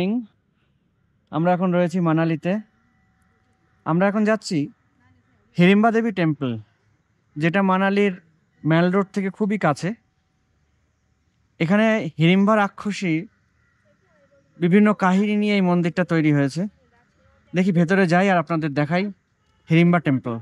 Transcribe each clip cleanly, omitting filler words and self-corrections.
Morning. আমরা এখন রয়েছি মানালিতে। আমরা এখন যাচ্ছি হিড়িম্বা দেবী টেম্পল, যেটা মানালির ম্যাল রোড থেকে খুবই কাছে। এখানে হিড়িম্বা রাক্ষসী বিভিন্ন কাহিনী নিয়ে এই মন্দিরটা তৈরি হয়েছে। দেখি ভেতরে যাই আর আপনাদের দেখাই হিড়িম্বা টেম্পল।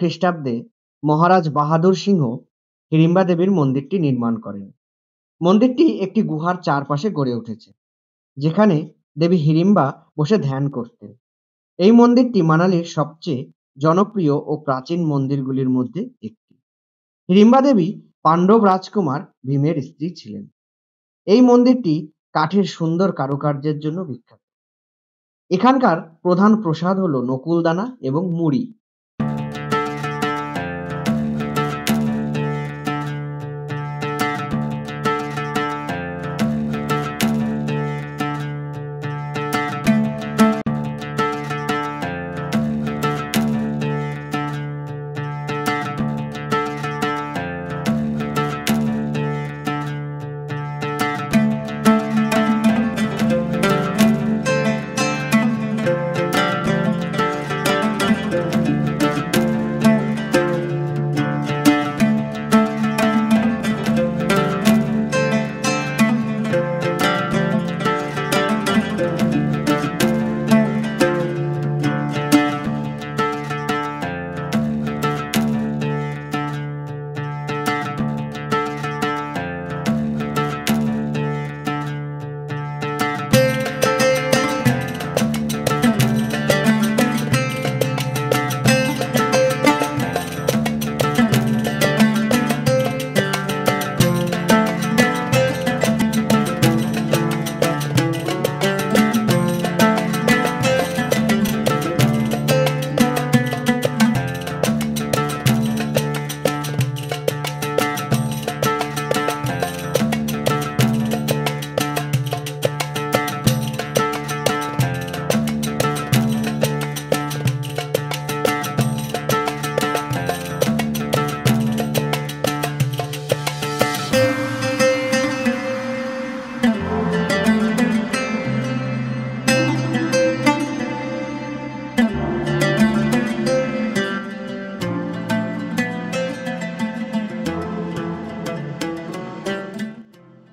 খ্রিস্টাব্দে মহারাজ বাহাদুর সিংহ হিড়িম্বা দেবীর মন্দিরটি নির্মাণ করেন। মন্দিরটি একটি গুহার চারপাশে গড়ে উঠেছে, যেখানে দেবী হিড়িম্বা বসে ধ্যান করতেন। এই মন্দিরটি মানালির সবচেয়ে জনপ্রিয় ও প্রাচীন মন্দিরগুলির মধ্যে একটি। হিড়িম্বা দেবী পাণ্ডব রাজকুমার ভীমের স্ত্রী ছিলেন। এই মন্দিরটি কাঠের সুন্দর কারুকার্যের জন্য বিখ্যাত। এখানকার প্রধান প্রসাদ হলো নকুলদানা এবং মুড়ি।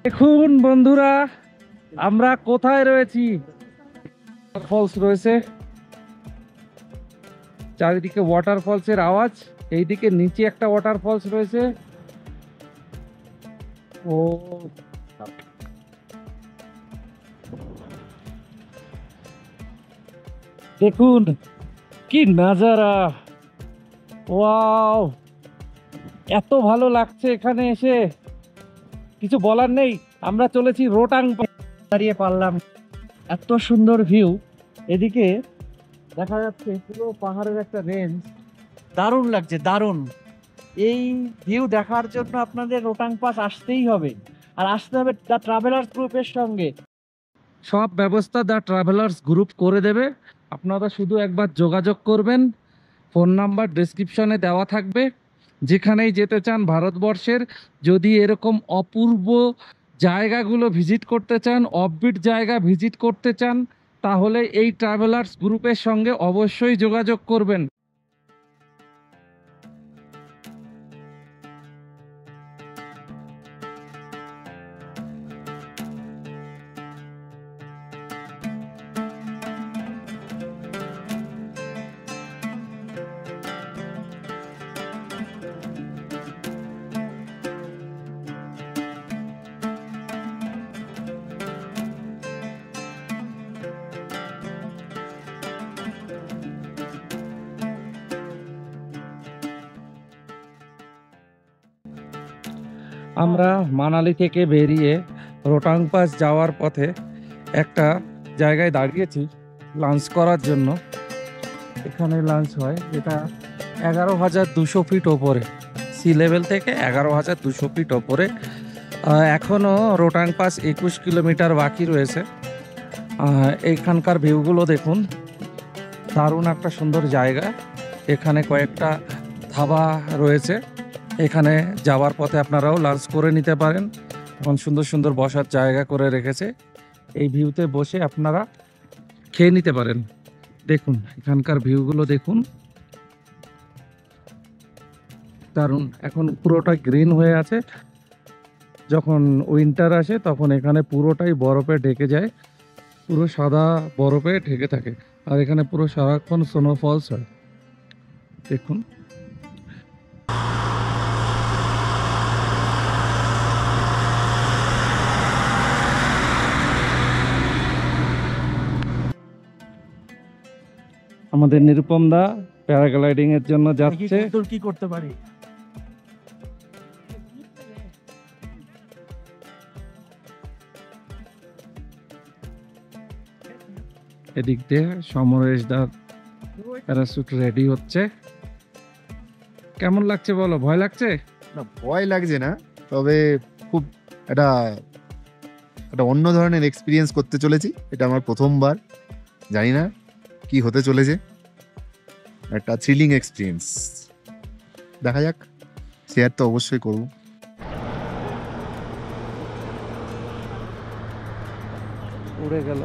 দেখুন বন্ধুরা, আমরা কোথায় রয়েছি। ফলস রয়েছে চারিদিকে, ওয়াটারফলস এর আওয়াজ। এইদিকে নিচে একটা ওয়াটারফলস রয়েছে। ও দেখুন কি নাজারা, ওয়াও, এত ভালো লাগছে এখানে এসে, কিছু বলার নেই। আমরা চলেছি রোটাং, দাঁড়িয়ে পারলাম, এত সুন্দর ভিউ। এদিকে দেখা যাচ্ছে পুরো পাহাড়ের একটা রেঞ্জ, দারুণ লাগছে, দারুণ। এই ভিউ দেখার জন্য আপনাদের রোটাং পাস আসতেই হবে, আর আসতে হবে দ্য ট্রাভেলার্স গ্রুপের সঙ্গে। সব ব্যবস্থা দ্য ট্রাভেলার্স গ্রুপ করে দেবে, আপনারা শুধু একবার যোগাযোগ করবেন। ফোন নাম্বার ডেসক্রিপশনে দেওয়া থাকবে। যেখানেই যেতে চান ভারতবর্ষের, যদি এরকম অপূর্ব জায়গাগুলো ভিজিট করতে চান, অফবিট জায়গা ভিজিট করতে চান, তাহলে এই ট্রাভেলার্স গ্রুপের সঙ্গে অবশ্যই যোগাযোগ করবেন। আমরা মানালি থেকে বেরিয়ে রোটাং পাস যাওয়ার পথে একটা জায়গায় দাঁড়িয়েছি লাঞ্চ করার জন্য। এখানে লাঞ্চ হয়, এটা 11,200 ফিট ওপরে, সি লেভেল থেকে 11,200 ফিট ওপরে। এখনও রোটাং পাস 21 কিলোমিটার বাকি রয়েছে। এইখানকার ভিউগুলো দেখুন, দারুণ একটা সুন্দর জায়গা। এখানে কয়েকটা ধাবা রয়েছে, এখানে যাওয়ার পথে আপনারাও লাঞ্চ করে নিতে পারেন। এখন সুন্দর সুন্দর বসার জায়গা করে রেখেছে, এই ভিউতে বসে আপনারা খেয়ে নিতে পারেন। দেখুন এখানকার ভিউগুলো দেখুন, দারুণ। এখন পুরোটা গ্রিন হয়ে আছে, যখন উইন্টার আসে তখন এখানে পুরোটাই বরফে ঢেকে যায়, পুরো সাদা বরফে ঢেকে থাকে। আর এখানে পুরো সারাক্ষণ স্নোফলস হয়, দেখুন। আমাদের নিরুপম দা প্যারাগ্লাইডিং এর জন্য যাচ্ছে। কি করতে পারি? এদিক দিয়ে সমরেশ দা প্যারাশুট রেডি হচ্ছে। কেমন লাগছে বলো? ভয় লাগছে? না, ভয় লাগছে না, তবে খুব একটা একটা অন্য ধরনের এক্সপিরিয়েন্স করতে চলেছি। এটা আমার প্রথমবার, জানি না কি হতে চলেছে, একটা থ্রিলিং এক্সপিরিয়েন্স। দেখা যাক, শেয়ার তো অবশ্যই করব। উড়ে গেল।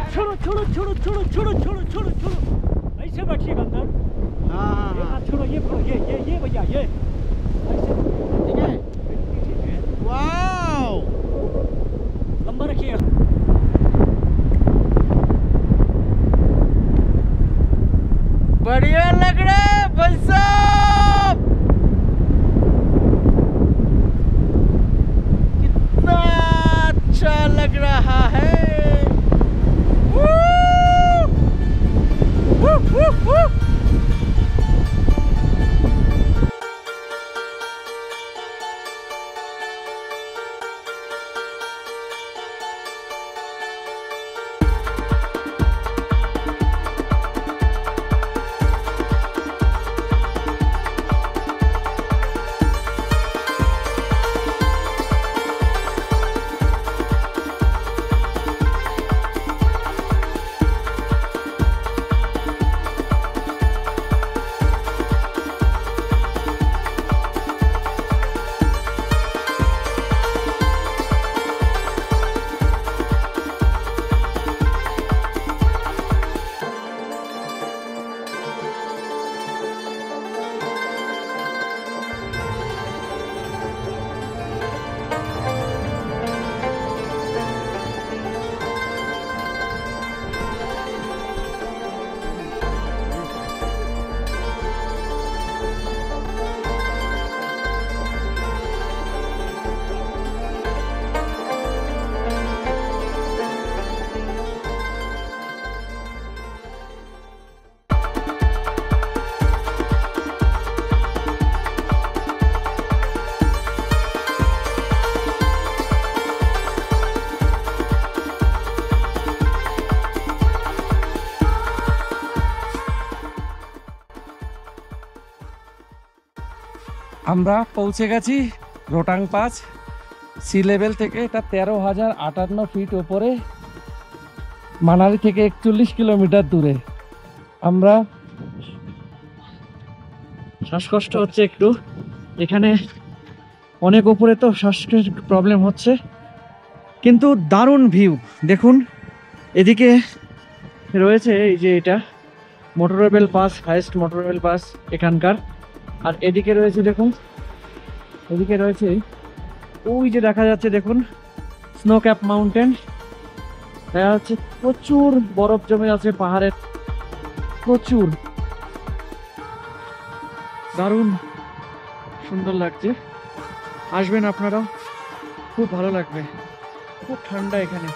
छोड़ो छोड़ो छोड़ो छोड़ो छोड़ो छोड़ो छोड़ो छोड़ो ऐसे बैठिएगा अंदर ये हाथ छोड़ो ये पकड़ो ये भैया ये ऐसे ठीक है वाओ लंबा रखिएगा बढ़िया लग रहा है भाई साहब कितना अच्छा लग रहा है আমরা পৌঁছে গেছি রোটাং পাস সি লেভেল থেকে এটা 13,058 ফিট ওপরে মানালি থেকে 41 কিলোমিটার দূরে আমরা শ্বাসকষ্ট হচ্ছে একটু এখানে অনেক উপরে তো শ্বাসকষ্টের প্রবলেম হচ্ছে কিন্তু দারুণ ভিউ দেখুন এদিকে রয়েছে এই যে এটা motorable pass highest motorable pass এখানকার আর এদিকে রয়েছে দেখুন এদিকে রয়েছে ওই যে দেখা যাচ্ছে দেখুন স্নো ক্যাপ মাউন্টেন দেখা যাচ্ছে প্রচুর বরফ জমে আছে পাহাড়ের প্রচুর দারুণ সুন্দর লাগছে আসবেন আপনারাও খুব ভালো লাগবে খুব ঠান্ডা এখানে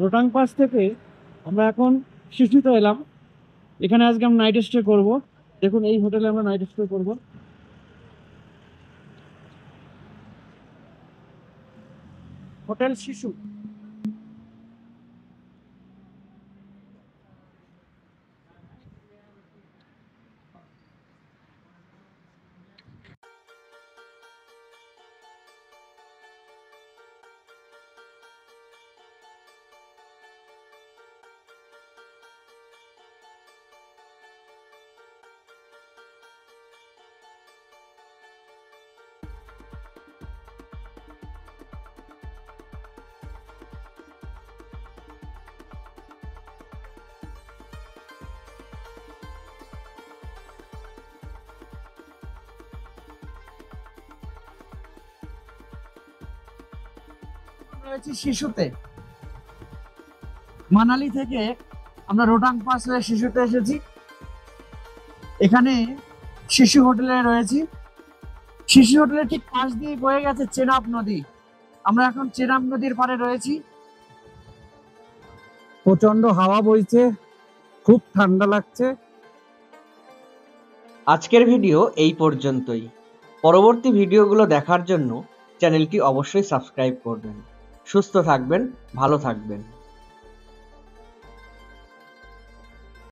রোটাং পাস থেকে আমরা এখন শিশুতে এলাম। এখানে আজকে আমরা নাইট স্টে করব। দেখুন এই হোটেলে আমরা নাইট স্টে করব। হোটেল শিশু। রয়েছি শিশুতে। মানালি থেকে আমরা রোটাং পাস হয়ে শিশুতে এসেছি। এখানে শিশু হোটেলে রয়েছি। শিশু হোটেলের ঠিক পাশ দিয়ে বয়ে গেছে চেনাব নদী। আমরা এখন চেনাব নদীর পাড়ে রয়েছি। প্রচন্ড হাওয়া বইছে, খুব ঠান্ডা লাগছে। আজকের ভিডিও এই পর্যন্তই। পরবর্তী ভিডিওগুলো দেখার জন্য চ্যানেলটি অবশ্যই সাবস্ক্রাইব করবেন। সুস্থ থাকবেন, ভালো থাকবেন।